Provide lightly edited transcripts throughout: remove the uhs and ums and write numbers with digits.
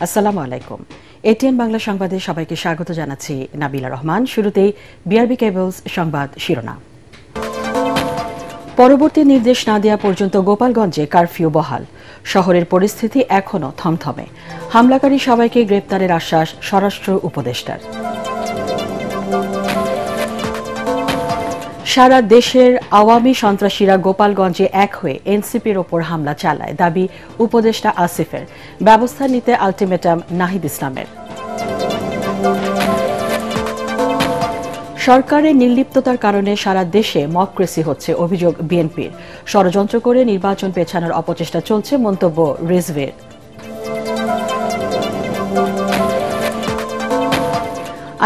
আসসালামু আলাইকুম। এটিএন বাংলা সংবাদে সবাইকে স্বাগত জানাচ্ছি নাবিলা রহমান। শুরুতেই বিআরবি কেবলস সংবাদ শিরোনাম। পরবর্তী নির্দেশ না দেওয়া পর্যন্ত গোপালগঞ্জে কারফিউ বহাল। শহরের পরিস্থিতি এখনও থমথমে। হামলাকারী সবাইকে গ্রেপ্তারের আশ্বাস স্বরাষ্ট্র উপদেষ্টার। সারা দেশের আওয়ামী সন্ত্রাসীরা গোপালগঞ্জে এক হয়ে এনসিপির ওপর হামলা চালায়, দাবি উপদেষ্টা আসিফের। ব্যবস্থা নিতে আলটিমেটাম নাহিদ ইসলামের। সরকারের নির্লিপ্ততার কারণে সারা দেশে মক্রেসি হচ্ছে, অভিযোগ বিএনপির। ষড়যন্ত্র করে নির্বাচন পেছানোর অপচেষ্টা চলছে, মন্তব্য রিজভীর।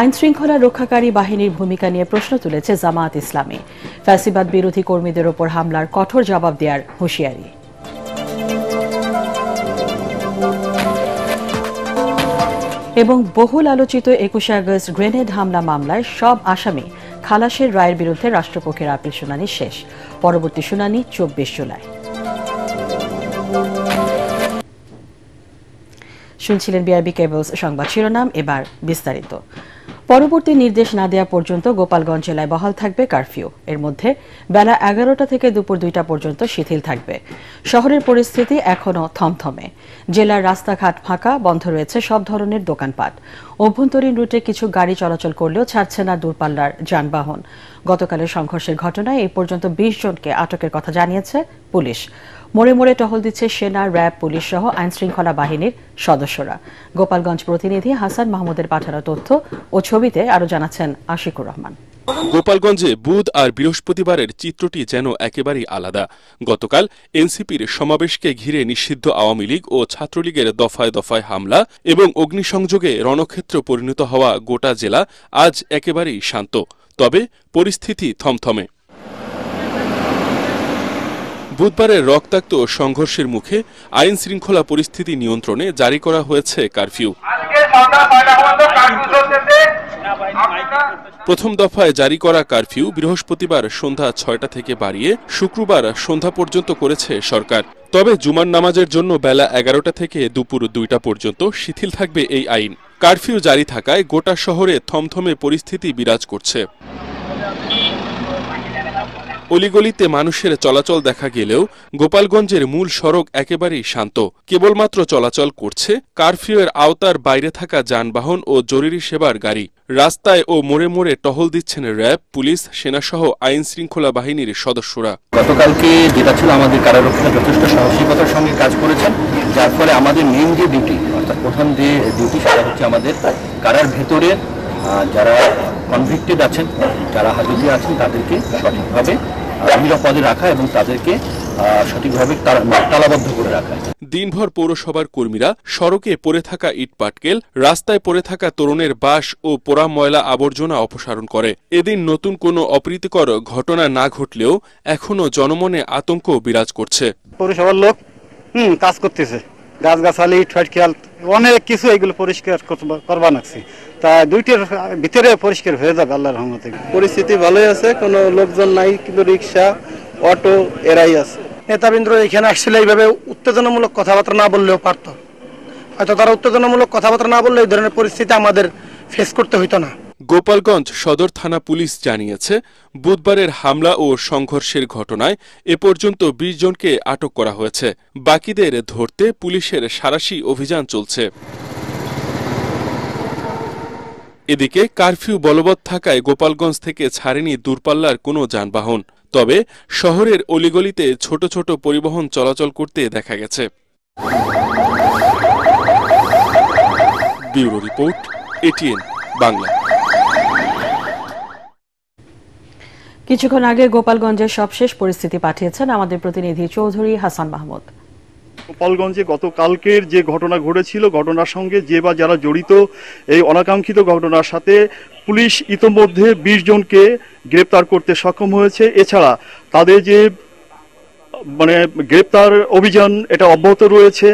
আইনশৃঙ্খলা রক্ষাকারী বাহিনীর ভূমিকা নিয়ে প্রশ্ন তুলেছে জামায়াত ইসলামী। ফ্যাসিবাদ বিরোধী কর্মীদের ওপর হামলার কঠোর জবাব দেওয়ার হুঁশিয়ারি। এবং বহুল আলোচিত 21শে আগস্ট গ্রেনেড হামলা মামলায় সব আসামি খালাসের রায়ের বিরুদ্ধে রাষ্ট্রপক্ষের আপিল শুনানি শেষ। পরবর্তী শুনানি 24 জুলাই। শুনছিলেন বিআরবি কেবলস সংবাদ শিরোনাম, এবার বিস্তারিত। পরবর্তী নির্দেশ না দেওয়া পর্যন্ত গোপালগঞ্জ জেলায় বহাল থাকবে কারফিউ। এর মধ্যে বেলা 11টা থেকে দুপুর 2টা পর্যন্ত শিথিল থাকবে। শহরের পরিস্থিতি এখনও থমথমে। জেলার রাস্তাঘাট ফাঁকা, বন্ধ রয়েছে সব ধরনের দোকানপাট। অভ্যন্তরীণ রুটে কিছু গাড়ি চলাচল করলেও ছাড়ছে না দূরপাল্লার যানবাহন। গতকালের সংঘর্ষের ঘটনায় এই পর্যন্ত 20 জনকে আটকের কথা জানিয়েছে পুলিশ। মোড়ে মোড়ে টহল দিচ্ছে সেনা, র্যাব, পুলিশ সহ আইনশৃঙ্খলা বাহিনীর সদস্যরা। গোপালগঞ্জ প্রতিনিধি হাসান মাহমুদের পাঠানো তথ্য ও ছবিতে আরো জানাচ্ছেন আশিকুর রহমান। গোপালগঞ্জে বুধ আর বৃহস্পতিবারের চিত্রটি যেন একেবারেই আলাদা। গতকাল এনসিপির সমাবেশকে ঘিরে নিষিদ্ধ আওয়ামী লীগ ও ছাত্রলীগের দফায় দফায় হামলা এবং অগ্নিসংযোগে রণক্ষেত্র পরিণত হওয়া গোটা জেলা আজ একেবারেই শান্ত, তবে পরিস্থিতি থমথমে। বুধবারের রক্তাক্ত সংঘর্ষের মুখে আইন শৃঙ্খলা পরিস্থিতি নিয়ন্ত্রণে জারি করা হয়েছে কারফিউ। প্রথম দফায় জারি করা কারফিউ বৃহস্পতিবার সন্ধ্যা 6টা থেকে বাড়িয়ে শুক্রবার সন্ধ্যা পর্যন্ত করেছে সরকার। তবে জুমার নামাজের জন্য বেলা 11টা থেকে দুপুর 2টা পর্যন্ত শিথিল থাকবে এই আইন। কারফিউ জারি থাকায় গোটা শহরে থমথমে পরিস্থিতি বিরাজ করছে। অলিগলিতে মানুষের চলাচল দেখা গেলেও গোপালগঞ্জের মূল সড়ক একেবারেই শান্ত। কেবলমাত্র চলাচল করছে কারফিউয়ের আওতার বাইরে থাকা যানবাহন ও জরুরি সেবার গাড়ি। রাস্তায় ও মোড়ে মোড়ে টহল দিচ্ছেন র্যাব, পুলিশ, সেনাসহ আইন শৃঙ্খলা বাহিনীর সদস্যরা। গতকালকে যেটা ছিল, আমাদের কারারক্ষীরা যথেষ্ট সাহসিকতার সঙ্গে কাজ করেছেন, যার ফলে আমাদের মেইন যে ডিউটি, অর্থাৎ প্রধান যে ডিউটি, সেটা হচ্ছে আমাদের কারার ভেতরে যারা কনভিক্টেড আছেন, যারা হাজতে আছেন, তাদেরকে সঠিকভাবে নিরাপদে রাখা এবং তাদেরকে সঠিকভাবে তালাবদ্ধ করে রাখা। দিনভর পৌরসভার কর্মীরা সড়কে পড়ে থাকা ইটপাটকেল, রাস্তায় পড়ে থাকা তরুণের বাস ও পোড়া ময়লা আবর্জনা অপসারণ করে। এদিন নতুন কোনো অপ্রীতিকর ঘটনা না ঘটলেও এখনো জনমনে আতঙ্ক বিরাজ করছে। পৌরসভার লোক কাজ করতেছে, গাছগাছালি, ইটফাট খেয়াল অনেক কিছু এগুলো পরিষ্কার করবা লাগছে, তা 2টার ভিতরে পরিষ্কার হয়ে যাবে আল্লাহর রহমতে। পরিস্থিতি ভালোই আছে, কোনো লোকজন নাই, কিন্তু রিক্সা, অটো এরাই আছে। নেতাবৃন্দ এখানে আসলে এইভাবে উত্তেজনামূলক কথাবার্তা না বললেও পারত, হয়তো তারা উত্তেজনামূলক কথাবার্তা না বললে এই ধরনের পরিস্থিতি আমাদের ফেস করতে হইতো না। গোপালগঞ্জ সদর থানা পুলিশ জানিয়েছে, বুধবারের হামলা ও সংঘর্ষের ঘটনায় এ পর্যন্ত 20 জনকে আটক করা হয়েছে। বাকিদের ধরতে পুলিশের সাঁড়াশি অভিযান চলছে। এদিকে কারফিউ বলবৎ থাকায় গোপালগঞ্জ থেকে ছাড়েনি দূরপাল্লার কোনো যানবাহন, তবে শহরের অলিগলিতে ছোট ছোট পরিবহন চলাচল করতে দেখা গেছে। Bureau report, ATN Bangla. কিছুক্ষণ আগে গোপালগঞ্জের সবশেষ পরিস্থিতি পাঠিয়েছেন আমাদের প্রতিনিধি চৌধুরী হাসান মাহমুদ। গোপালগঞ্জে গতকালকের যে ঘটনা ঘটেছিল, ঘটনার সঙ্গে যে বা যারা জড়িত এই অনাকাঙ্ক্ষিত ঘটনার সাথে পুলিশ ইতোমধ্যে 20 জনকে গ্রেপ্তার করতে সক্ষম হয়েছে। এছাড়া তাদের যে গ্রেপ্তার অভিযান এটা অব্যাহত রয়েছে।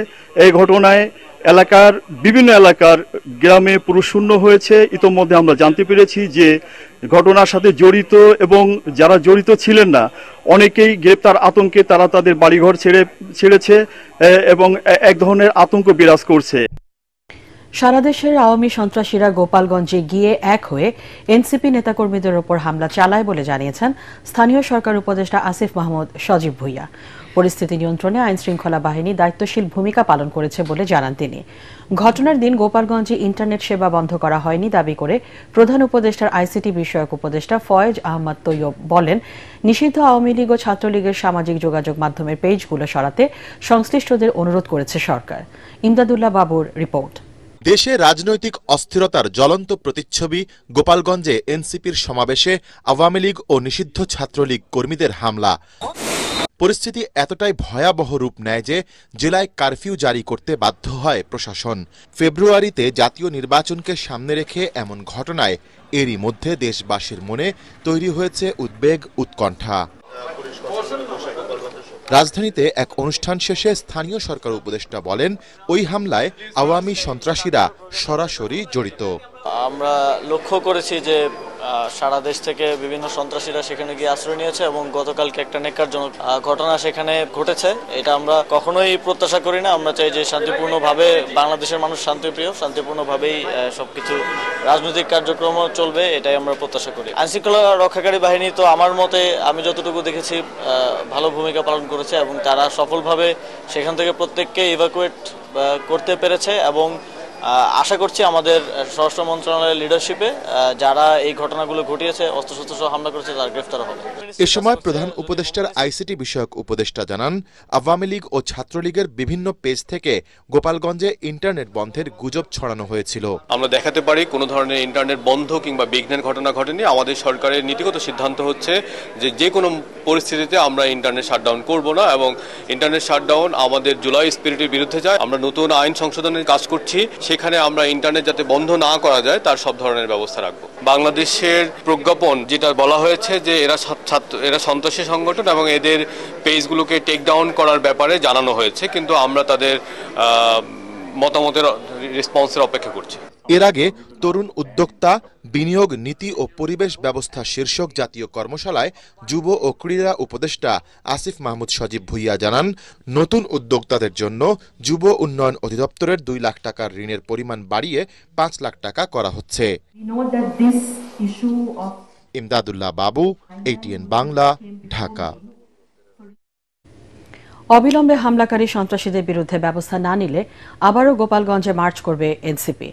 এই ঘটনায় এলাকার বিভিন্ন এলাকার গ্রামে পুরুষশূন্য হয়েছে। ইতোমধ্যে আমরা জানতে পেরেছি যে ঘটনার সাথে জড়িত এবং যারা জড়িত ছিলেন না অনেকেই গ্রেপ্তার আতঙ্কে তারা তাদের বাড়িঘর ছেড়েছে এবং এক ধরনের আতঙ্ক বিরাজ করছে। সারা দেশের আওয়ামী সন্ত্রাসীরা গোপালগঞ্জে গিয়ে এক হয়ে এনসিপি নেতাকর্মীদের ওপর হামলা চালায় বলে জানিয়েছেন স্থানীয় সরকার উপদেষ্টা আসিফ মাহমুদ সজীব ভুঁইয়া। পরিস্থিতি নিয়ন্ত্রণে আইনশৃঙ্খলা বাহিনী দায়িত্বশীল ভূমিকা পালন করেছে বলে জানান তিনি। ঘটনার দিন গোপালগঞ্জে ইন্টারনেট সেবা বন্ধ করা হয়নি দাবি করে প্রধান উপদেষ্টার আইসিটি বিষয়ক উপদেষ্টা ফয়েজ আহমদ তৈয়ব বলেন, নিষিদ্ধ আওয়ামী লীগ ও ছাত্রলীগের সামাজিক যোগাযোগ মাধ্যমের পেজগুলো সরাতে সংশ্লিষ্টদের অনুরোধ করেছে সরকার। ইমদাদুল্লাহ বাবুর রিপোর্ট। দেশে রাজনৈতিক অস্থিরতার জ্বলন্ত প্রতিচ্ছবি গোপালগঞ্জে এনসিপির সমাবেশে আওয়ামী লীগ ও নিষিদ্ধ ছাত্রলীগ কর্মীদের হামলা। পরিস্থিতি এতটাই ভয়াবহ রূপ নেয় যে জেলায় কারফিউ জারি করতে বাধ্য হয় প্রশাসন। ফেব্রুয়ারিতে জাতীয় নির্বাচনকে সামনে রেখে এমন ঘটনায় এরই মধ্যে দেশবাসীর মনে তৈরি হয়েছে উদ্বেগ, উৎকণ্ঠা। রাজধানীতে এক অনুষ্ঠান শেষে স্থানীয় সরকার উপদেষ্টা বলেন, ওই হামলায় আওয়ামী সন্ত্রাসীরা সরাসরি জড়িত। আমরা লক্ষ্য করেছি যে সারা দেশ থেকে বিভিন্ন সন্ত্রাসীরা সেখানে গিয়ে আশ্রয় নিয়েছে এবং গতকালকে একটা নেকারজনক ঘটনা সেখানে ঘটেছে। এটা আমরা কখনোই প্রত্যাশা করি না। আমরা চাই যে শান্তিপূর্ণভাবে, বাংলাদেশের মানুষ শান্তিপ্রিয়, শান্তিপূর্ণভাবেই সবকিছু রাজনৈতিক কার্যক্রম চলবে, এটাই আমরা প্রত্যাশা করি। আইনশৃঙ্খলা রক্ষাকারী বাহিনী তো আমার মতে, আমি যতটুকু দেখেছি, ভালো ভূমিকা পালন করেছে এবং তারা সফলভাবে সেখান থেকে প্রত্যেককে ইভাকুয়েট করতে পেরেছে এবং আশা করছি আমাদের স্বরাষ্ট্র মন্ত্রণালয়ের লিডারশিপে যারা এই ঘটনাগুলো ঘটিয়েছে, অস্ত্রশস্ত্র সহ হামলা করেছে, তারা গ্রেফতার হবে। এ সময় প্রধান উপদেষ্টার আইসিটি বিষয়ক উপদেষ্টা জানান, আওয়ামী লীগ ও ছাত্রলীগের বিভিন্ন পেজ থেকে গোপালগঞ্জে ইন্টারনেট বন্ধের গুজব ছড়ানো হয়েছিল। আমরা দেখাতে পারি কোনো ধরনের ইন্টারনেট বন্ধ কিংবা বিঘ্নের ঘটনা ঘটেনি। আমাদের সরকারের নীতিগত সিদ্ধান্ত হচ্ছে যে কোনো পরিস্থিতিতে আমরা ইন্টারনেট শাটডাউন করব না এবং ইন্টারনেট শাটডাউন আমাদের জুলাই স্পিরিটের বিরুদ্ধে যায়। আমরা নতুন আইন সংশোধনের কাজ করছি, সেখানে আমরা ইন্টারনেট যাতে বন্ধ না করা যায় তার সব ধরনের ব্যবস্থা রাখবো। বাংলাদেশের প্রজ্ঞাপন যেটা বলা হয়েছে যে এরা সন্ত্রাসী সংগঠন এবং এদের পেজগুলোকে টেক ডাউন করার ব্যাপারে জানানো হয়েছে, কিন্তু আমরা তাদের মতামতের রেসপন্সের অপেক্ষা করছি। এর আগে তরুণ উদ্যোক্তা, বিনিয়োগ নীতি ও পরিবেশ ব্যবস্থা শীর্ষক জাতীয় কর্মশালায় যুব ও ক্রীড়া উপদেষ্টা আসিফ মাহমুদ সজীব ভুঁইয়া জানান, নতুন উদ্যোক্তাদের জন্য যুব উন্নয়ন অধিদপ্তরের 2 লাখ টাকার ঋণের পরিমাণ বাড়িয়ে 5 লাখ টাকা করা হচ্ছে। ইমদাদুল্লাহ বাবু, ATN বাংলা, ঢাকা। অবিলম্বে হামলাকারী সন্ত্রাসীদের বিরুদ্ধে ব্যবস্থা না নিলে আবারও গোপালগঞ্জে মার্চ করবে এনসিপি।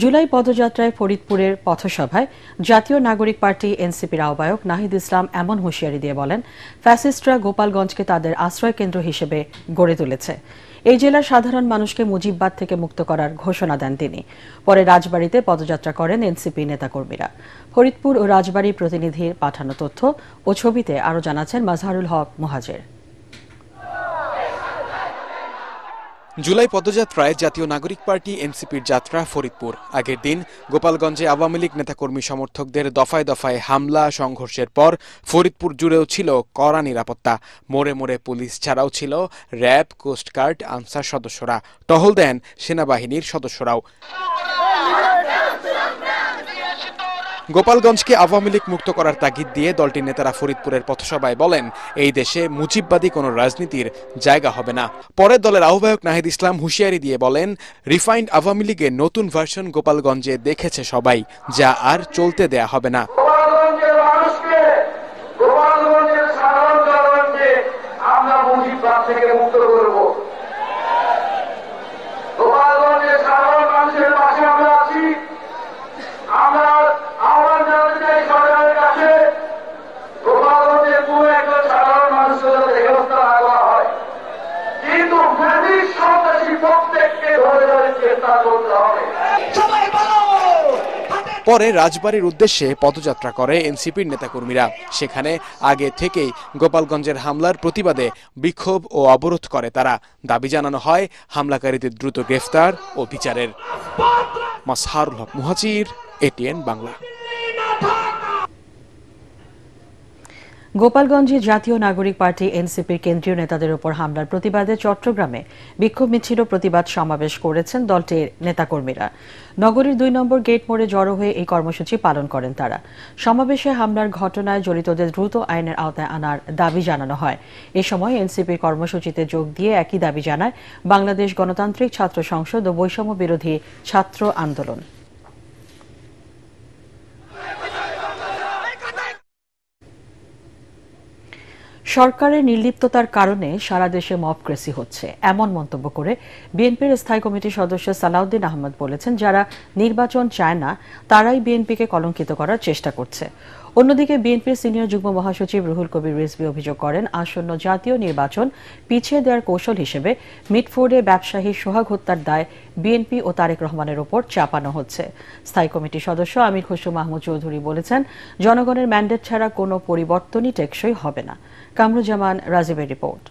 জুলাই পদযাত্রায় ফরিদপুরের পথসভায় জাতীয় নাগরিক পার্টি এনসিপির আহ্বায়ক নাহিদ ইসলাম এমন হুঁশিয়ারি দিয়ে বলেন, ফ্যাসিস্টরা গোপালগঞ্জকে তাদের আশ্রয় কেন্দ্র হিসেবে গড়ে তুলেছে। এই জেলার সাধারণ মানুষকে মুজিববাদ থেকে মুক্ত করার ঘোষণা দেন তিনি। পরে রাজবাড়ীতে পদযাত্রা করেন এনসিপি নেতাকর্মীরা। ফরিদপুর ও রাজবাড়ী প্রতিনিধির পাঠানো তথ্য ও ছবিতে আরও জানাচ্ছেন মাজহারুল হক মুহাজির। জুলাই পদযাত্রায় জাতীয় নাগরিক পার্টি এনসিপির যাত্রা ফরিদপুর। আগের দিন গোপালগঞ্জে আওয়ামী লীগ নেতাকর্মী সমর্থকদের দফায় দফায় হামলা সংঘর্ষের পর ফরিদপুর জুড়েও ছিল কড়া নিরাপত্তা। মোড়ে মোড়ে পুলিশ ছাড়াও ছিল র্যাব, কোস্টগার্ড, আনসার সদস্যরা। টহল দেন সেনাবাহিনীর সদস্যরাও। গোপালগঞ্জকে আওয়ামী লীগ মুক্ত করার তাগিদ দিয়ে দলটির নেতারা ফরিদপুরের পথসভায় বলেন, এই দেশে মুজিববাদী কোনো রাজনীতির জায়গা হবে না। পরে দলের আহ্বায়ক নাহিদ ইসলাম হুঁশিয়ারি দিয়ে বলেন, রিফাইন্ড আওয়ামী লীগের নতুন ভার্সন গোপালগঞ্জে দেখেছে সবাই, যা আর চলতে দেয়া হবে না। পরে রাজবাড়ীর উদ্দেশ্যে পদযাত্রা করে এনসিপির নেতাকর্মীরা। সেখানে আগে থেকেই গোপালগঞ্জের হামলার প্রতিবাদে বিক্ষোভ ও অবরোধ করে তারা। দাবি জানানো হয় হামলাকারীদের দ্রুত গ্রেফতার ও বিচারের। মাজহারুল হক মুহাজির, ATN বাংলা। গোপালগঞ্জে জাতীয় নাগরিক পার্টি এনসিপির কেন্দ্রীয় নেতাদের উপর হামলার প্রতিবাদে চট্টগ্রামে বিক্ষোভ মিছিল ও প্রতিবাদ সমাবেশ করেছেন দলটির নেতাকর্মীরা। নগরীর ২ নম্বর গেট মোড়ে জড়ো হয়ে এই কর্মসূচি পালন করেন তারা। সমাবেশে হামলার ঘটনায় জড়িতদের দ্রুত আইনের আওতায় আনার দাবি জানানো হয়। এ সময় এনসিপির কর্মসূচিতে যোগ দিয়ে একই দাবি জানায় বাংলাদেশ গণতান্ত্রিক ছাত্র সংসদ ও বৈষম্য বিরোধী ছাত্র আন্দোলন। সরকারের নির্লিপ্ততার কারণে সারা দেশে মবক্রেসি হচ্ছে এমন মন্তব্য করে বিএনপির স্থায়ী কমিটির সদস্য সালাউদ্দিন আহমদ বলেছেন, যারা নির্বাচন চায় না তারাই বিএনপিকে কলঙ্কিত করার চেষ্টা করছে। অন্যদিকে বিএনপির সিনিয়র যুগ্ম মহাসচিব রুহুল কবির রিজভী অভিযোগ করেন, আসন্ন জাতীয় নির্বাচন পিছিয়ে দেওয়ার কৌশল হিসেবে মিটফোর্ডে ব্যবসায়ী সোহাগ হত্যার দায় বিএনপি ও তারেক রহমানের ওপর চাপানো হচ্ছে। স্থায়ী কমিটির সদস্য আমির খসরু মাহমুদ চৌধুরী বলেছেন, জনগণের ম্যান্ডেট ছাড়া কোনো পরিবর্তনই টেকসই হবে না। কামরুজ্জামান রাজীবের রিপোর্ট।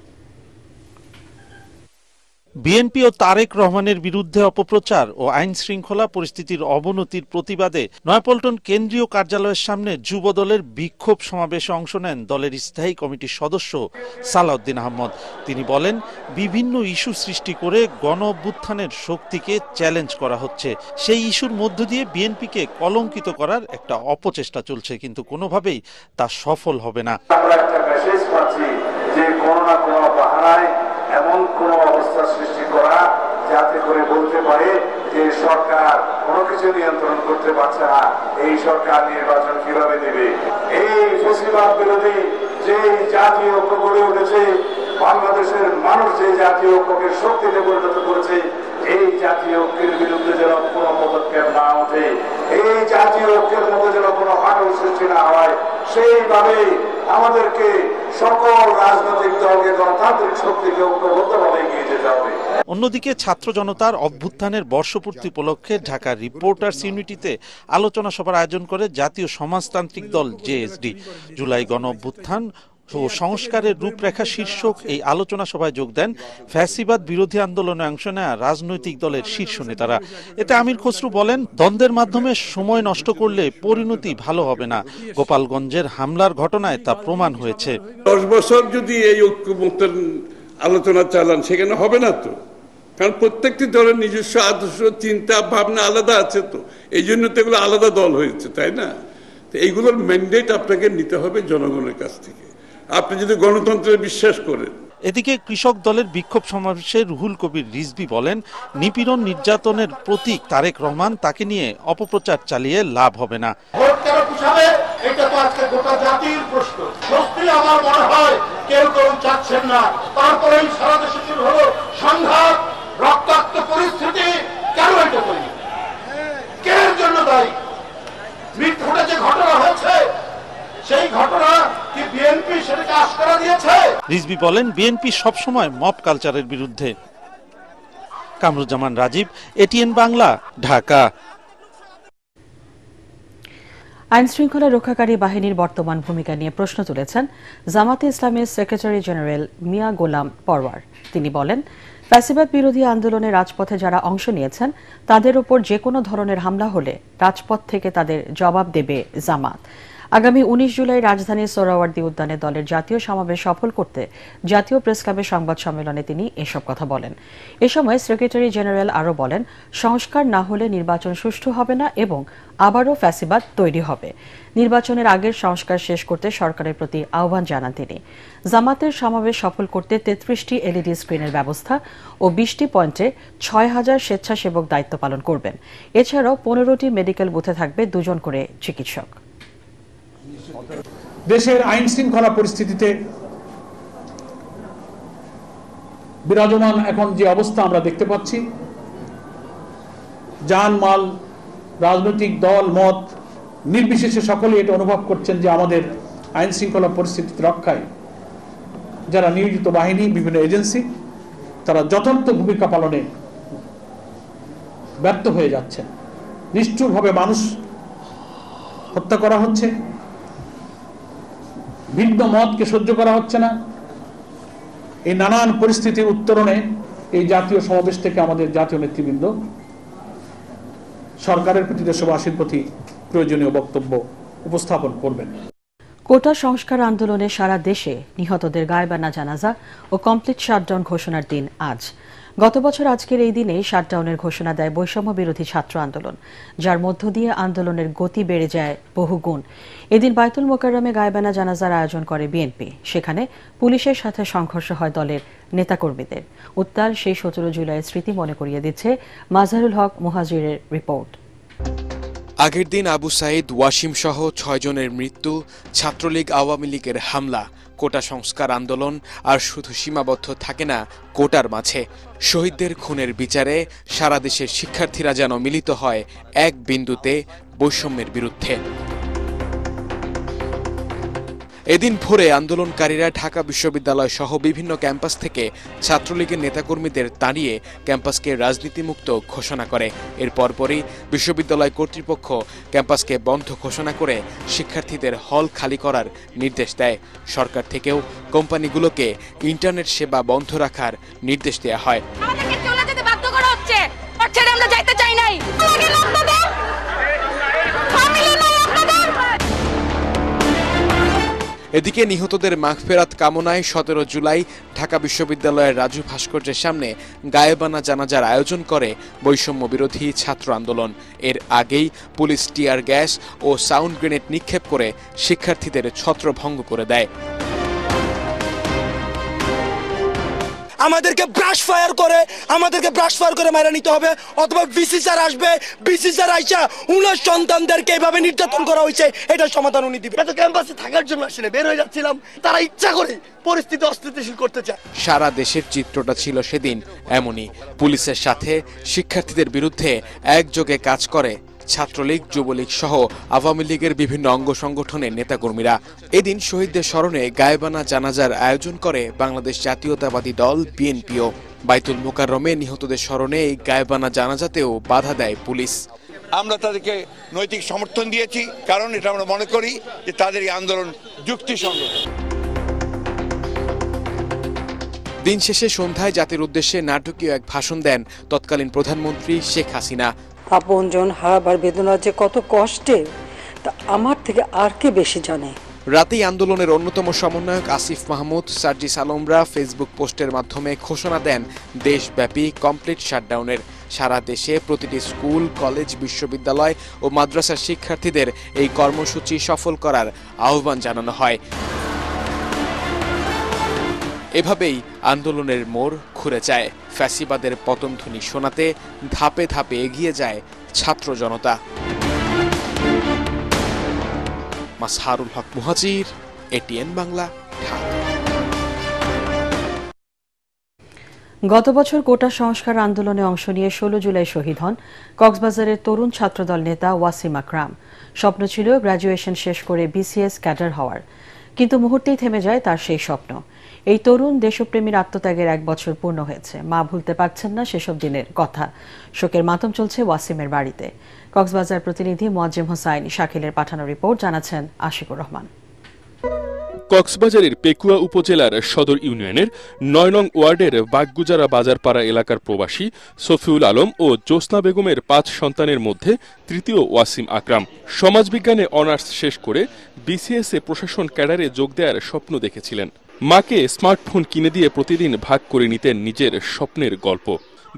বিএনপি ও তারেক রহমানের বিরুদ্ধে অপপ্রচার ও আইন শৃঙ্খলা পরিস্থিতির অবনতির প্রতিবাদে নয়াপল্টন কেন্দ্রীয় কার্যালয়ের সামনে যুবদলের বিক্ষোভ সমাবেশে অংশ নেন দলের স্থায়ী কমিটির সদস্য সালাউদ্দিন আহমদ। তিনি বলেন, বিভিন্ন ইস্যু সৃষ্টি করে গণ অভ্যুত্থানের শক্তিকে চ্যালেঞ্জ করা হচ্ছে। সেই ইস্যুর মধ্য দিয়ে বিএনপিকে কলঙ্কিত করার একটা অপচেষ্টা চলছে, কিন্তু কোনোভাবেই তা সফল হবে না। আমরা একটা মেসেজ পাচ্ছি যে কোনো না কোনো বাহানায় এমন কোন অবস্থা সৃষ্টি করা যাতে করে বলতে পারে যে সরকার কোনো কিছু নিয়ন্ত্রণ করতে পারছে না, এই সরকার নির্বাচন কিভাবে দেবে। এই ফ্যাসিবাদ বিরোধী যে জাতীয় ঐক্য গড়ে উঠেছে, বাংলাদেশের মানুষ যে জাতীয় ঐক্যকে শক্তিতে পরিণত করেছে, এই জাতীয় ঐক্যের বিরুদ্ধে যেন কোনো পদক্ষেপ না ওঠে, এই জাতীয় ঐক্যের মধ্যে যেন কোনো ফাটল সৃষ্টি না হয়, সেইভাবে আমাদেরকে সকল রাজনৈতিক দলকে গণতান্ত্রিক শক্তিকে ঐক্যবদ্ধভাবে এগিয়ে যেতে হবে। অন্যদিকে ছাত্র জনতার অভ্যুত্থানের বর্ষপূর্তি উপলক্ষে ঢাকা রিপোর্টার্স ইউনিটিতে আলোচনা সভার আয়োজন করে জাতীয় সমাজতান্ত্রিক দল জেএসডি। জুলাই গণ অভ্যুত্থান ও সংস্কারের রূপরেখা শীর্ষক এই আলোচনা সভায় যোগ দেন ফ্যাসিবাদ বিরোধী আন্দোলনে অংশ নেওয়া রাজনৈতিক দলের শীর্ষ নেতারা। এতে আমির খসরু বলেন, দ্বন্দ্বের মাধ্যমে সময় নষ্ট করলে পরিণতি ভালো হবে না। গোপালগঞ্জের হামলার ঘটনায় তা প্রমাণ হয়েছে। 10 বছর যদি এই ঐক্যমত্যের আলোচনা চালান, সেখানে হবে না তো, কারণ প্রত্যেকটি দলের নিজস্ব আদর্শ চিন্তা ভাবনা আলাদা আছে, তো এই জন্য তো এগুলো আলাদা দল হয়েছে, তাই না? তো এইগুলোর ম্যান্ডেট আপনাকে নিতে হবে জনগণের কাছ থেকে, আপনি যদি গণতন্ত্রে বিশ্বাস করেন। এদিকে কৃষক দলের বিক্ষোভ সমাবেশে রুহুল কবির রিজভী বলেন, নিপীড়ন নির্যাতনের প্রতীক তারেক রহমান, তাকে নিয়ে অপপ্রচার চালিয়ে লাভ হবে না। ভোট কেন পিছাবে, এটা তো আজকে গোটা জাতির প্রশ্ন। সত্যি আমার মনে হয় কেউ চাচ্ছেন না, তারপরেই সারা দেশে শুরু হলো সংঘাত, রক্তাক্ত পরিস্থিতি। কেন এটা করি? কে এর জন্য দায়ী? মিটফোর্ডে যে ঘটনা হয়েছে, সেই ঘটনা কি বিএনপি সেটাকে আশকারা দিয়েছে? রিজভী বলেন, বিএনপি সবসময় মব কালচারের বিরুদ্ধে। কামরুজ্জামান রাজীব, এটিএন বাংলা, ঢাকা। আইন শৃঙ্খলা রক্ষাকারী বাহিনীর বর্তমান ভূমিকা নিয়ে প্রশ্ন তুলেছেন জামাতে ইসলামের সেক্রেটারি জেনারেল মিয়া গোলাম পরওয়ার। তিনি বলেন, ফ্যাসিবাদ বিরোধী আন্দোলনে রাজপথে যারা অংশ নিয়েছেন তাদের উপর যে কোনো ধরনের হামলা হলে রাজপথ থেকে তাদের জবাব দেবে জামাত। আগামী 19 জুলাই রাজধানীর সোহরাওয়ার্দী উদ্যানে দলের জাতীয় সমাবেশ সফল করতে জাতীয় প্রেস ক্লাবের সংবাদ সম্মেলনে তিনি এসব কথা বলেন। এ সময় সেক্রেটারি জেনারেল আরও বলেন, সংস্কার না হলে নির্বাচন সুষ্ঠু হবে না এবং আবারও ফ্যাসিবাদ তৈরি হবে। নির্বাচনের আগের সংস্কার শেষ করতে সরকারের প্রতি আহ্বান জানান তিনি। জামাতের সমাবেশ সফল করতে 33টি এলইডি স্ক্রিনের ব্যবস্থা ও 20টি পয়েন্টে 6000 স্বেচ্ছাসেবক দায়িত্ব পালন করবেন। এছাড়াও 15টি মেডিকেল বুথে থাকবে 2 জন করে চিকিৎসক। দেশের আইন শৃঙ্খলা পরিস্থিতিতে বিরাজমান এখন যে অবস্থা আমরা দেখতে পাচ্ছি, জানমাল, রাজনৈতিক দল মত নির্বিশেষে সকলেই এটা অনুভব করছেন যে আমাদের আইন শৃঙ্খলা পরিস্থিতি রক্ষায় যারা নিয়োজিত বাহিনী, বিভিন্ন এজেন্সি, তারা যথার্থ ভূমিকা পালনে ব্যর্থ হয়ে যাচ্ছেন। নিষ্ঠুরভাবে মানুষ হত্যা করা হচ্ছে, ভিন্ন মতকে সহ্য করা হচ্ছে না। এই নানান পরিস্থিতির উত্তরণে এই জাতীয় সমাবেশ থেকে আমাদের জাতীয় নেতৃবৃন্দ সরকারের প্রতি, দেশবাসীর প্রতি প্রয়োজনীয় বক্তব্য উপস্থাপন করবেন। কোটা সংস্কার আন্দোলনে সারা দেশে নিহতদের গায়েবানা জানাজা ও কমপ্লিট শাটডাউন ঘোষণার দিন আজ। গত বছর আজকের এই দিনে শাটডাউনের ঘোষণা দেয় বৈষম্য বিরোধী ছাত্র আন্দোলন, যার মধ্য দিয়ে আন্দোলনের গতি বেড়ে যায় বহুগুণ। এদিন বায়তুল মোকাররমে গায়েবানা জানাজার আয়োজন করে বিএনপি। সেখানে পুলিশের সাথে সংঘর্ষ হয় দলের নেতাকর্মীদের। উত্তাল সেই 17 জুলাইয়ের স্মৃতি মনে করিয়ে দিচ্ছে মাজহারুল হক মুহাজিরের রিপোর্ট। আগের দিন আবু সাইদ, ওয়াসিম সহ 6 জনের মৃত্যু, ছাত্রলীগ আওয়ামী লীগের হামলা। কোটা সংস্কার আন্দোলন আর শুধু সীমাবদ্ধ থাকে না কোটার মাঝে। শহীদদের খুনের বিচারে সারা দেশের শিক্ষার্থীরা যেন মিলিত হয় এক বিন্দুতে বৈষম্যের বিরুদ্ধে। এদিন ভোরে আন্দোলনকারীরা ঢাকা বিশ্ববিদ্যালয় সহ বিভিন্ন ক্যাম্পাস থেকে ছাত্রলীগের নেতাকর্মীদের তাড়িয়ে ক্যাম্পাসকে রাজনীতিমুক্ত ঘোষণা করে। এর পরপরই বিশ্ববিদ্যালয় কর্তৃপক্ষ ক্যাম্পাসকে বন্ধ ঘোষণা করে শিক্ষার্থীদের হল খালি করার নির্দেশ দেয়। সরকার থেকেও কোম্পানিগুলোকে ইন্টারনেট সেবা বন্ধ রাখার নির্দেশ দেওয়া হয়। এদিকে নিহতদের মাগফেরাত কামনায় 17 জুলাই ঢাকা বিশ্ববিদ্যালয়ের রাজু ভাস্কর্যের সামনে গায়েবানা জানাজার আয়োজন করে বৈষম্য বিরোধী ছাত্র আন্দোলন। এর আগেই পুলিশ টিয়ার গ্যাস ও সাউন্ড গ্রেনেড নিক্ষেপ করে শিক্ষার্থীদের ছত্রভঙ্গ করে দেয়। আমাদেরকে ব্রাশ ফায়ার করে মারা নিতে হবে, অথবা বিসি স্যার আসবে, বিসি স্যার আইসা উনার সন্তানদেরকে এইভাবে নির্যাতন করা হয়েছে, এটার সমাধান উনি দিবে। এত ক্যাম্পাসে থাকার জন্য আসলে বের হয়ে যাচ্ছিলাম, তারা ইচ্ছা করে পরিস্থিতি অস্থিতিশীল করতে চায়। সারা দেশের চিত্রটা ছিল সেদিন এমনই। পুলিশের সাথে শিক্ষার্থীদের বিরুদ্ধে একযোগে কাজ করে ছাত্রলীগ, যুবলীগ সহ আওয়ামী লীগের বিভিন্ন অঙ্গ সংগঠনের নেতাকর্মীরা। এদিন শহীদদের স্মরণে গায়েবানা জানাজার আয়োজন করে বাংলাদেশ জাতীয়তাবাদী দল বিএনপিও। বায়তুল মোকাররমে নিহতদের স্মরণে এই গায়েবানা জানাজাতেও বাধা দেয় পুলিশ। আমরা তাদেরকে নৈতিক সমর্থন দিয়েছি, কারণ এটা আমরা মনে করি যে তাদের এই আন্দোলন যুক্তিসঙ্গত। দিন শেষে সন্ধ্যায় জাতির উদ্দেশ্যে নাটকীয় এক ভাষণ দেন তৎকালীন প্রধানমন্ত্রী শেখ হাসিনা। আপনজন হারাবার বেদনা যে কত কষ্টে, তা আমার থেকে আর কে বেশি জানে। রাতেই আন্দোলনের অন্যতম সমন্বয়ক আসিফ মাহমুদ, সার্জিস আলমরা ফেসবুক পোস্টের মাধ্যমে ঘোষণা দেন দেশব্যাপী কমপ্লিট শাটডাউনের। সারা দেশে প্রতিটি স্কুল, কলেজ, বিশ্ববিদ্যালয় ও মাদ্রাসার শিক্ষার্থীদের এই কর্মসূচি সফল করার আহ্বান জানানো হয়। এভাবেই আন্দোলনের মোড় ঘুরে যায়। ফ্যাসিবাদের পতনধ্বনি শোনাতে ধাপে ধাপে এগিয়ে যায় ছাত্র জনতা। মাজহারুল হক মুহাজির, এটিএন বাংলা, ঢাকা। গত বছর কোটা সংস্কার আন্দোলনে অংশ নিয়ে 16 জুলাই শহীদ হন কক্সবাজারের তরুণ ছাত্রদল নেতা ওয়াসিম আকরাম। স্বপ্ন ছিল গ্র্যাজুয়েশন শেষ করে বিসিএস ক্যাডার হওয়ার, কিন্তু মুহূর্তেই থেমে যায় তার সেই স্বপ্ন। এই তরুণ দেশপ্রেমীর আত্মত্যাগের 1 বছর পূর্ণ হয়েছে। মা ভুলতে পারছেন না সেসব দিনের কথা। শোকের মাতম চলছে ওয়াসিমের বাড়িতে। কক্সবাজার প্রতিনিধি মোয়াজ্জেম হোসাইন শাকিলের পাঠানো রিপোর্ট জানাচ্ছেন আশিকুর রহমান। কক্সবাজারের পেকুয়া উপজেলার সদর ইউনিয়নের 9 নং ওয়ার্ডের বাগগুজারা বাজারপাড়া এলাকার প্রবাসী সফিউল আলম ও জোসনা বেগমের 5 সন্তানের মধ্যে তৃতীয় ওয়াসিম আকরাম। সমাজবিজ্ঞানে অনার্স শেষ করে বিসিএস এ প্রশাসন ক্যাডারে যোগ দেওয়ার স্বপ্ন দেখেছিলেন। মাকে স্মার্টফোন কিনে দিয়ে প্রতিদিন ভাগ করে নিতেন নিজের স্বপ্নের গল্প।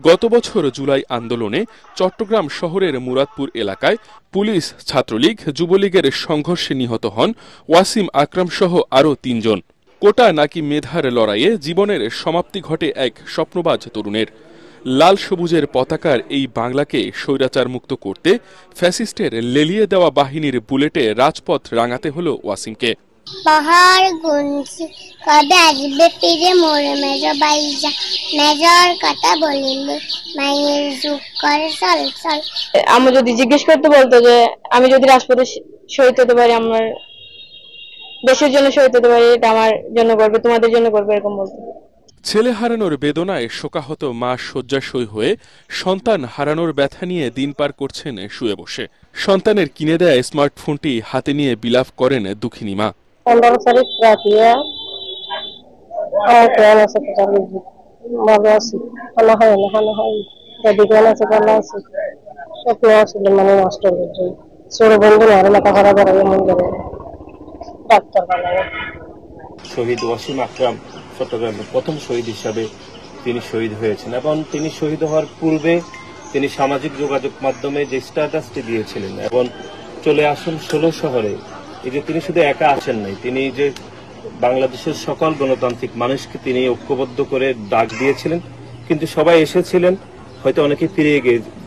গত বছর জুলাই আন্দোলনে চট্টগ্রাম শহরের মুরাদপুর এলাকায় পুলিশ, ছাত্রলীগ, যুবলীগের সংঘর্ষে নিহত হন ওয়াসিম আকরাম সহ আরও 3 জন। কোটা নাকি মেধার লড়াইয়ে জীবনের সমাপ্তি ঘটে এক স্বপ্নবাজ তরুণের। লাল সবুজের পতাকার এই বাংলাকে স্বৈরাচার মুক্ত করতে ফ্যাসিস্টের লেলিয়ে দেওয়া বাহিনীর বুলেটে রাজপথ রাঙাতে হলো ওয়াসিমকে। পাহাড় গুনছি কবে আসবে ফিরে মোরে মেজো বাইজা মেজর কথা বলিলে মায়ের যুগ করে চল চল। আমি যদি জিজ্ঞেস করতে বলতো যে আমি যদি রাজপথে শহীদ হতে পারি, আমার দেশের জন্য শহীদ হতে পারি, এটা আমার জন্য করবে, তোমাদের জন্য করবে, এরকম বলতো। ছেলে হারানোর বেদনায় শোকাহত মা শয্যাশয়ী হয়ে সন্তান হারানোর ব্যথা নিয়ে দিন পার করছেন শুয়ে বসে। সন্তানের কিনে দেয়া স্মার্টফোনটি হাতে নিয়ে বিলাপ করেন দুঃখিনী মা। 15 তারিখ রাতে ভালো আছি, ভালো হয় না, ভালো হয় বিজ্ঞান আছে, ভালো আছে, স্বপ্ন আসলে মানে নষ্ট হয়ে যায়। ছোট বন্ধু না লেখাপড়া করে মন যাবে, ডাক্তার বানাবো। শহীদ ওয়াসিম আকরাম চট্টগ্রামের প্রথম শহীদ হিসাবে তিনি শহীদ হয়েছেন এবং তিনি শহীদ হওয়ার পূর্বে তিনি সামাজিক যোগাযোগ মাধ্যমে যে স্ট্যাটাসটি দিয়েছিলেন এবং চলে আসুন 16 শহরে, এই যে তিনি শুধু একা আসেন নাই, তিনি যে বাংলাদেশের সকল গণতান্ত্রিক মানুষকে তিনি ঐক্যবদ্ধ করে ডাক দিয়েছিলেন, কিন্তু সবাই এসেছিলেন, হয়তো অনেকে ফিরে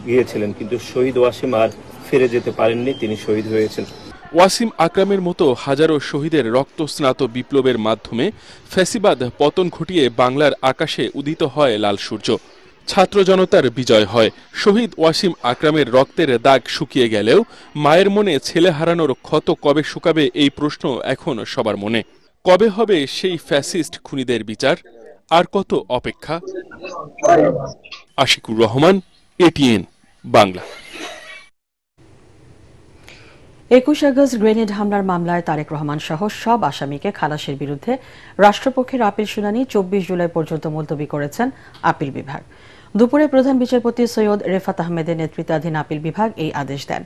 গিয়েছিলেন, কিন্তু শহীদ ওয়াসিম আর ফিরে যেতে পারেননি, তিনি শহীদ হয়েছেন। ওয়াসিম আকরামের মতো হাজারো শহীদের রক্তস্নাত বিপ্লবের মাধ্যমে ফ্যাসিবাদ পতন ঘটিয়ে বাংলার আকাশে উদিত হয় লাল সূর্য, ছাত্র জনতার বিজয় হয়। শহীদ ওয়াসিম আকরামের রক্তের দাগ শুকিয়ে গেলেও মায়ের মনে ছেলে হারানোর ক্ষত কবে শুকাবে এই প্রশ্ন এখন সবার মনে। কবে হবে সেই ফ্যাসিস্ট খুনিদের বিচার? আর কত অপেক্ষা? Ashikur Rahman, ATN Bangla. 21 August grenade হামলার মামলায় তারেক রহমান সহ সব আসামিকে খালাসের বিরুদ্ধে রাষ্ট্রপক্ষের আপিল শুনানি 24 জুলাই পর্যন্ত মুলতবি করেছেন আপিল বিভাগ। দুপুরে প্রধান বিচারপতি সৈয়দ রেফাত আহমেদের নেতৃত্বাধীন আপিল বিভাগ এই আদেশ দেন।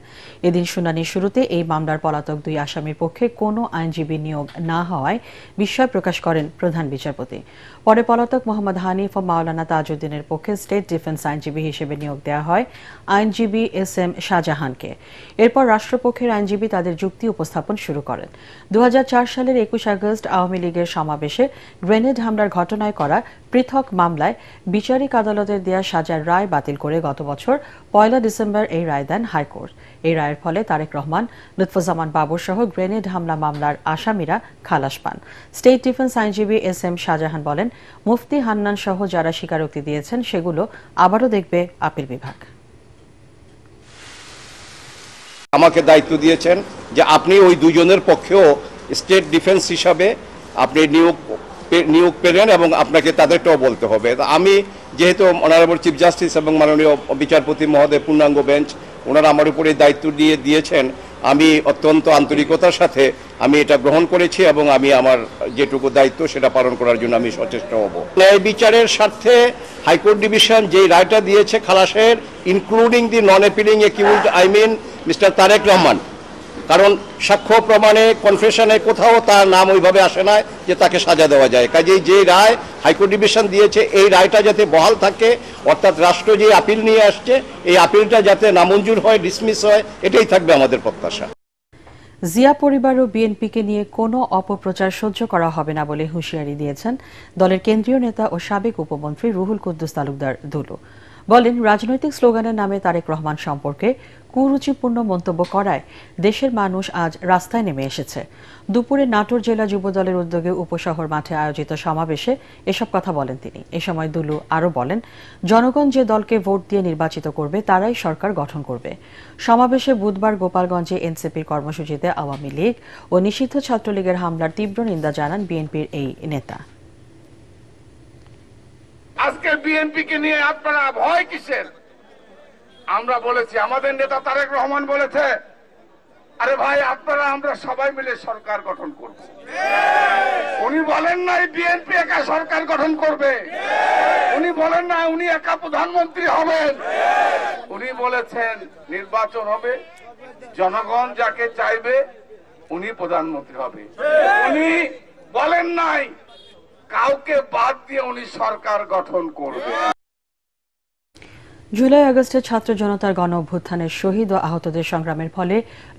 এদিন শুনানির শুরুতে এই মামলার পলাতক 2 আসামির পক্ষে কোনো আইনজীবী নিয়োগ না হওয়ায় বিস্ময় প্রকাশ করেন প্রধান বিচারপতি। পরে পলাতক মোহাম্মদ হানিফ ও মাওলানা তাজউদ্দিনের পক্ষে স্টেট ডিফেন্স আইনজীবী হিসেবে নিয়োগ দেওয়া হয় আইনজীবী SM শাহজাহানকে। এরপর রাষ্ট্রপক্ষের আইনজীবী তাদের যুক্তি উপস্থাপন শুরু করেন। 2004 সালের 21 আগস্ট আওয়ামী লীগের সমাবেশে গ্রেনেড হামলার ঘটনায় করা পৃথক মামলায় বিচারিক আদালতের দেয়া সাজার রায় বাতিল করে গত বছর 1 ডিসেম্বর এই রায় দেন হাইকোর্ট। এই রায়ের ফলে তারেক রহমান, লুৎফুজ্জামান বাবর সহ গ্রেনেড হামলা মামলার আসামিরা খালাস পান। স্টেট ডিফেন্স আইনজীবী SM শাহজাহান বলেন, মুফতি হান্নান সহ যারা স্বীকারোক্তি দিয়েছেন সেগুলো আবারও দেখবে আপিল বিভাগ। আমাকে দায়িত্ব দিয়েছেন যে আপনি ওই দুজনের পক্ষেও স্টেট ডিফেন্স হিসাবে আপনি নিয়োগ পেলেন এবং আপনাকে তাদেরটাও বলতে হবে। আমি যেহেতু অনারেবল চিফ জাস্টিস এবং মাননীয় বিচারপতি মহোদয় পূর্ণাঙ্গ বেঞ্চ ওনারা আমার উপরে দায়িত্ব দিয়েছেন, আমি অত্যন্ত আন্তরিকতার সাথে আমি এটা গ্রহণ করেছি এবং আমি আমার যেটুকু দায়িত্ব সেটা পালন করার জন্য আমি সচেষ্ট হব। ন্যায় বিচারের স্বার্থে হাইকোর্ট ডিভিশন যে রায়টা দিয়েছে খালাসের, including the non appealing accused mister Tarique Rahman, কারণ সাক্ষ্য প্রমাণে কনফেশনে কোথাও তার নাম ওইভাবে আসে না যে তাকে সাজা দেওয়া যায়। কাজেই যে রায় হাইকোর্ট ডিভিশন দিয়েছে এই রায়টা যাতে বহাল থাকে, অর্থাৎ রাষ্ট্র যে আপিল নিয়ে আসছে এই আপিলটা যাতে নামঞ্জুর হয়, ডিসমিস হয়, এটাই থাকবে আমাদের প্রত্যাশা। জিয়া পরিবার ও বিএনপিকে নিয়ে কোনো অপপ্রচার সহ্য করা হবে না বলে হুঁশিয়ারি দিয়েছেন দলের কেন্দ্রীয় নেতা ও সাবেক উপমন্ত্রী রুহুল কুদ্দুস তালুকদার দুলু। বলেন, রাজনৈতিক স্লোগানের নামে তারেক রহমান সম্পর্কে কুরুচিপূর্ণ মন্তব্য করায় দেশের মানুষ আজ রাস্তায় নেমে এসেছে। দুপুরে নাটোর জেলা যুবদলের উদ্যোগে উপশহর মাঠে আয়োজিত সমাবেশে এসব কথা বলেন তিনি। এ সময় দুলু আরও বলেন, জনগণ যে দলকে ভোট দিয়ে নির্বাচিত করবে তারাই সরকার গঠন করবে। সমাবেশে বুধবার গোপালগঞ্জে এনসিপির কর্মসূচিতে আওয়ামী লীগ ও নিষিদ্ধ ছাত্রলীগের হামলার তীব্র নিন্দা জানান বিএনপির এই নেতা। আজকে বিএনপিকে নিয়ে আপনারা ভয় কিসের? আমরা বলেছি, আমাদের নেতা তারেক রহমান বলেছে, আরে ভাই আপনারা আমরা সবাই মিলে সরকার গঠন করব। উনি বলেন নাই বিএনপি একা সরকার গঠন করবে, উনি বলেন না উনি একা প্রধানমন্ত্রী হবেন, উনি বলেছেন নির্বাচন হবে, জনগণ যাকে চাইবে উনি প্রধানমন্ত্রী হবে। উনি বলেন নাই কাউকে বাদ দিয়ে উনি সরকার গঠন করবে। জুলাই আগস্টে ছাত্র জনতার গণ অভ্যুত্থানের শহীদ ও আহতদের সংগ্রামের ফলে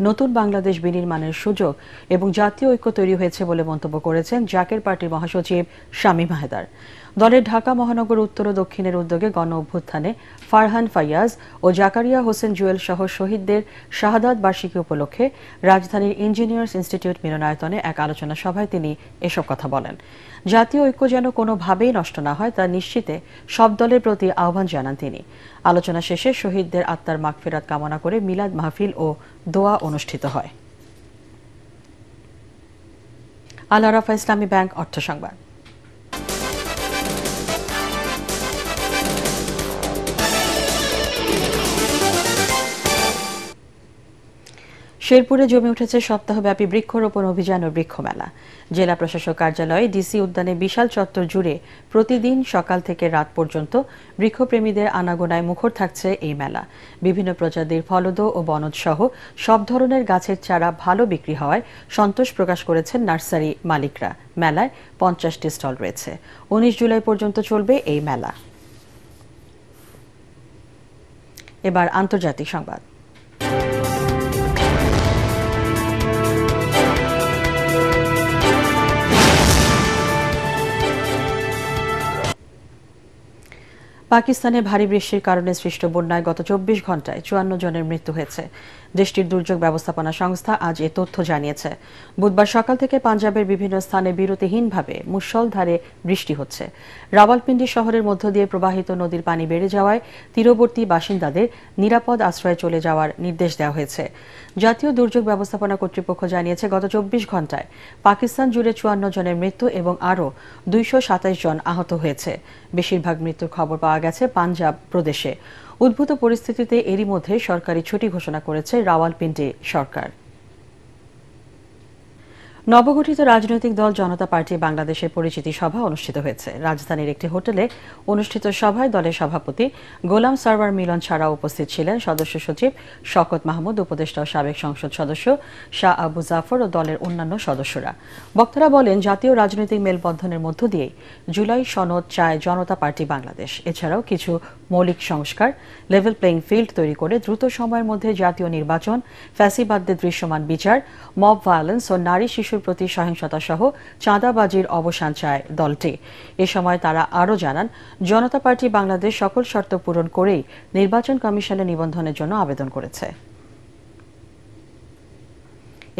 নতুন বাংলাদেশ বিনির্মাণের সুযোগ এবং জাতীয় ঐক্য তৈরি হয়েছে বলে মন্তব্য করেছেন জাকের পার্টির মহাসচিব শামীম হায়দার। দলের ঢাকা মহানগর উত্তর ও দক্ষিণের উদ্যোগে গণ অভ্যুত্থানে ফারহান ফাইয়াজ ও জাকারিয়া হোসেন জুয়েল সহ শহীদদের শাহাদাত বার্ষিকী উপলক্ষে রাজধানীর ইঞ্জিনিয়ার্স ইনস্টিটিউট মিলনায়তনে এক আলোচনা সভায় তিনি এসব কথা বলেন। জাতীয় ঐক্য যেন কোনোভাবেই নষ্ট না হয় তা নিশ্চিতে সব দলের প্রতি আহ্বান জানান তিনি। আলোচনা শেষে শহীদদের আত্মার মাগফিরাত কামনা করে মিলাদ মাহফিল ও দোয়া অনুষ্ঠিত হয়। আল আরাফা ইসলামী ব্যাংক অর্থ সংবাদ। শেরপুরে জমে উঠেছে সপ্তাহব্যাপী বৃক্ষরোপণ অভিযান ও বৃক্ষমেলা। জেলা প্রশাসক কার্যালয়ে ডিসি উদ্যানে বিশাল চত্বর জুড়ে প্রতিদিন সকাল থেকে রাত পর্যন্ত বৃক্ষপ্রেমীদের আনাগোনায় মুখর থাকছে এই মেলা। বিভিন্ন প্রজাতির ফলদ ও বনজ সহ সব ধরনের গাছের চারা ভালো বিক্রি হওয়ায় সন্তোষ প্রকাশ করেছেন নার্সারি মালিকরা। মেলায় 50টি স্টল রয়েছে। 19 জুলাই পর্যন্ত চলবে এই মেলা। এবার আন্তর্জাতিক সংবাদ। পাকিস্তানে ভারী বৃষ্টির কারণে সৃষ্ট বন্যায় গত 24 ঘন্টায় 54 জনের মৃত্যু হয়েছে। দেশটির দুর্যোগ ব্যবস্থাপনা সংস্থা আজ এ তথ্য জানিয়েছে। বুধবার সকাল থেকে পাঞ্জাবের বিভিন্ন স্থানে বিরতিহীনভাবে মুষলধারে বৃষ্টি হচ্ছে। রাওয়ালপিন্ডি শহরের মধ্য দিয়ে প্রবাহিত নদীর পানি বেড়ে যাওয়ায় তীরবর্তী বাসিন্দাদের নিরাপদ আশ্রয়ে চলে যাওয়ার নির্দেশ দেওয়া হয়েছে। জাতীয় দুর্যোগ ব্যবস্থাপনা কর্তৃপক্ষ জানিয়েছে, গত 24 ঘন্টায় পাকিস্তান জুড়ে 54 জনের মৃত্যু এবং আরও 227 জন আহত হয়েছে। বেশিরভাগ মৃত্যুর খবর পাওয়া গেছে পাঞ্জাব প্রদেশে। উদ্ভূত পরিস্থিতিতে এরই মধ্যে সরকারি ছুটি ঘোষণা করেছে রাওয়ালপিন্ডি সরকার। নবগঠিত রাজনৈতিক দল জনতা পার্টি বাংলাদেশের পরিচিতি সভা অনুষ্ঠিত হয়েছে। রাজধানীর একটি হোটেলে অনুষ্ঠিত সভায় দলের সভাপতি গোলাম সারওয়ার মিলন ছাড়াও উপস্থিত ছিলেন সদস্য সচিব শওকত মাহমুদ, উপদেষ্টা ও সাবেক সংসদ সদস্য শাহ আবু জাফর ও দলের অন্যান্য সদস্যরা। বক্তারা বলেন, জাতীয় রাজনৈতিক মেলবন্ধনের মধ্য দিয়েই জুলাই সনদ চায় জনতা পার্টি বাংলাদেশ। এছাড়াও কিছু মৌলিক সংস্কার, লেভেল প্লেইং ফিল্ড তৈরি করে দ্রুত সময়ের মধ্যে জাতীয় নির্বাচন, ফ্যাসিবাদদের দৃশ্যমান বিচার, মব ভায়োলেন্স ও নারী শিশুর প্রতি সহিংসতা সহ চাঁদাবাজির অবসান চায় দলটি। এ সময় তারা আরও জানান, জনতা পার্টি বাংলাদেশ সকল শর্ত পূরণ করেই নির্বাচন কমিশনে নিবন্ধনের জন্য আবেদন করেছে।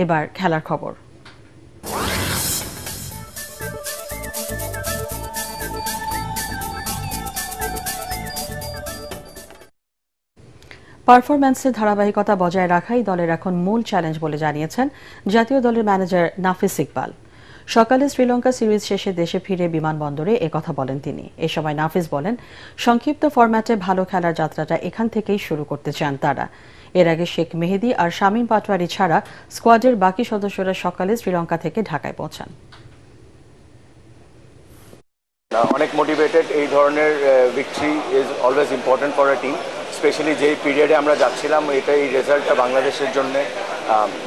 এবার খেলার খবর। পারফরম্যান্সের ধারাবাহিকতা বজায় রাখাই দলের এখন মূল চ্যালেঞ্জ বলে জানিয়েছেন জাতীয় দলের ম্যানেজার নাফিস ইকবাল। সকালে শ্রীলঙ্কা সিরিজ শেষে দেশে ফিরে বিমানবন্দরে একথা বলেন তিনি। এ সময় নাফিস বলেন, সংক্ষিপ্ত ফরম্যাটে ভালো খেলার যাত্রাটা এখান থেকেই শুরু করতে চান তারা। এর আগে শেখ মেহেদী আর শামীম পাটোয়ারি ছাড়া স্কোয়াডের বাকি সদস্যরা সকালে শ্রীলঙ্কা থেকে ঢাকায় পৌঁছান। অনেক মোটিভেটেড। এই ধরনের victory is always important for a team, specially যেই পিরিয়ডে আমরা যাচ্ছিলাম। এই রেজাল্টটা বাংলাদেশের জন্য,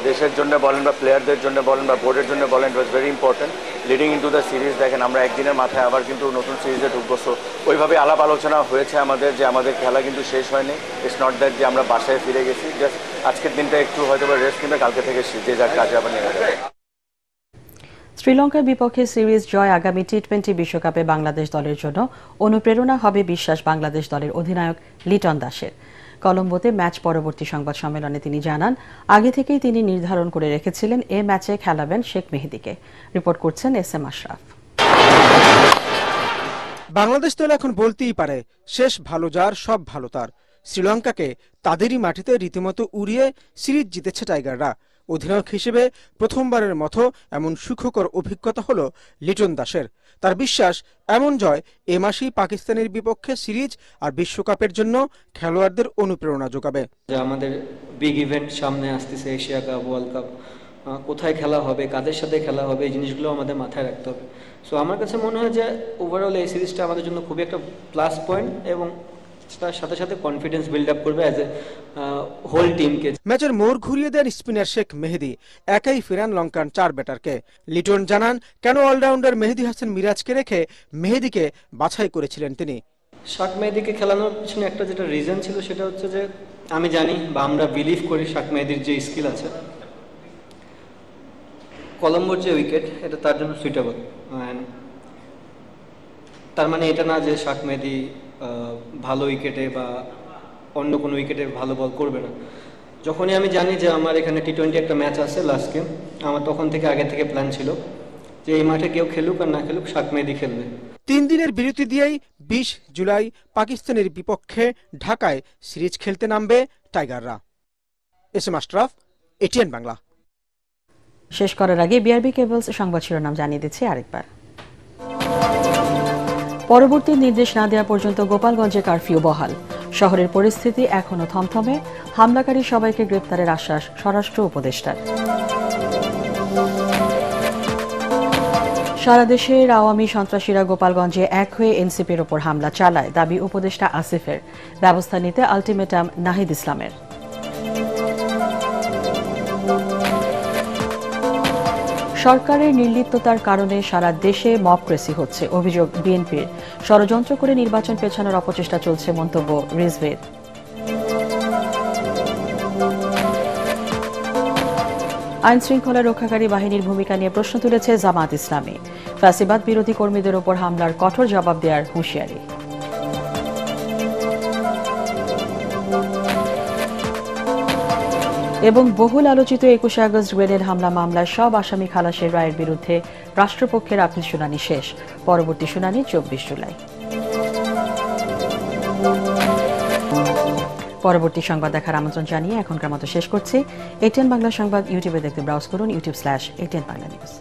দেশের জন্য বলেন বা প্লেয়ারদের জন্য বলেন বা বোর্ডের জন্য বলেন, it was very important leading in to the series. দেখেন, আমরা একদিনের মাথায় আবার কিন্তু নতুন সিরিজে ঢুকবো। সো ওইভাবে আলাপ আলোচনা হয়েছে আমাদের, যে আমাদের খেলা কিন্তু শেষ হয়নি। ইটস নট দ্যাট যে আমরা বাসায় ফিরে গেছি, জাস্ট আজকের দিনটা একটু হয়তো রেস্ট নিবে, কালকে থেকে যে যার কাজে আবার নেমে যাবে। শ্রীলঙ্কার বিপক্ষে সিরিজ জয় আগামী টি-20 বিশ্বকাপে বাংলাদেশ দলের জন্য অনুপ্রেরণা হবে বিশ্বাস বাংলাদেশ দলের অধিনায়ক লিটন দাসের। কলম্বোতে ম্যাচ পরবর্তী সংবাদ সম্মেলনে তিনি জানান, আগে থেকেই তিনি নির্ধারণ করে রেখেছিলেন এ ম্যাচে খেলাবেন শেখ মেহেদীকে। রিপোর্ট করছেন SM আশরাফ। বাংলাদেশ দল এখন বলতেই পারে, শেষ ভালো যার সব ভালো তার। শ্রীলঙ্কাকে তাদেরই মাটিতে রীতিমতো উড়িয়ে সিরিজ জিতেছে টাইগাররা। অধিনায়ক হিসেবে প্রথমবারের মতো এমন সুখকর অভিজ্ঞতা হলো লিটন দাসের। তার বিশ্বাস, এমন জয় এ মাসেই পাকিস্তানের বিপক্ষে সিরিজ আর বিশ্বকাপের জন্য খেলোয়াড়দের অনুপ্রেরণা যোগাবে। আমাদের বিগ ইভেন্ট সামনে আসতেছে, এশিয়া কাপ, ওয়ার্ল্ড কাপ, কোথায় খেলা হবে, কাদের সাথে খেলা হবে, এই জিনিসগুলো আমাদের মাথায় রাখতে হবে। সো আমার কাছে মনে হয় যে ওভারঅল এই সিরিজটা আমাদের জন্য খুবই একটা প্লাস পয়েন্ট এবং তার সাথে সাথে কনফিডেন্স বিল্ড আপ করবে অ্যাজ এ হোল টিমকে। ম্যাচের মোড় ঘুরিয়ে দেন স্পিনার শেখ মেহেদী, একাই ফেরান লঙ্কান 4 ব্যাটারকে। লিটন জানান, কেন অলরাউন্ডার মেহেদী হাসান মিরাজকে রেখে মেহেদীকে বাছাই করেছিলেন তিনি। শাক মেহেদীকে খেলানোর পিছনে একটা যেটা রিজন ছিল, সেটা হচ্ছে যে আমি জানি বা আমরা বিলিভ করি শাক মেহেদীর যে স্কিল আছে, কলম্বোর যে উইকেট এটা তার জন্য সুইটেবল। তার মানে এটা না যে শাক মেহেদী ভালো উইকেটে বা অন্য কোনো উইকেটে ভালো বল করবে না। যখনই আমি জানি যে আমার এখানে টি-20 একটা ম্যাচ আছে লাস্ট গেম, আমার তখন থেকে আগে থেকে প্ল্যান ছিল যে এই মাঠে কেউ খেলুক আর না খেলুক, শাক মেহেদী খেলবে। 3 দিনের বিরতি দিয়েই 20 জুলাই পাকিস্তানের বিপক্ষে ঢাকায় সিরিজ খেলতে নামবে টাইগাররা। SM Ashraf, ATN Bangla. শেষ করার আগে বিআরবি কেবলস সংবাদ শিরোনাম জানিয়ে দিচ্ছি আরেকবার। পরবর্তী নির্দেশ না দেওয়া পর্যন্ত গোপালগঞ্জে কারফিউ বহাল। শহরের পরিস্থিতি এখনো থমথমে, হামলাকারী সবাইকে গ্রেপ্তারের আশ্বাস স্বরাষ্ট্র উপদেষ্টার। সারা দেশের আওয়ামী সন্ত্রাসীরা গোপালগঞ্জে এক হয়ে এনসিপির ওপর হামলা চালায়, দাবি উপদেষ্টা আসিফের। ব্যবস্থা নিতে আলটিমেটাম নাহিদ ইসলামের। সরকারের নির্লিপ্ততার কারণে সারা দেশে মবক্রেসি হচ্ছে, অভিযোগ বিএনপির। ষড়যন্ত্র করে নির্বাচন পেছানোর অপচেষ্টা চলছে, মন্তব্য রিজভীর। আইন শৃঙ্খলা রক্ষাকারী বাহিনীর ভূমিকা নিয়ে প্রশ্ন তুলেছে জামাত ইসলামী। ফ্যাসিবাদ বিরোধী কর্মীদের ওপর হামলার কঠোর জবাব দেওয়ার হুঁশিয়ারি। এবং বহুল আলোচিত 21শে আগস্ট গ্রেনেড হামলা মামলায় সব আসামি খালাসের রায়ের বিরুদ্ধে রাষ্ট্রপক্ষের আপিল শুনানি শেষ। পরবর্তী শুনানি 24 জুলাই। পরবর্তী সংবাদ দেখার আমন্ত্রণ জানিয়ে এখনকার মতো শেষ করছি। ATN বাংলা সংবাদ ইউটিউবে দেখতে ব্রাউজ করুন youtube/ATN Bangla News।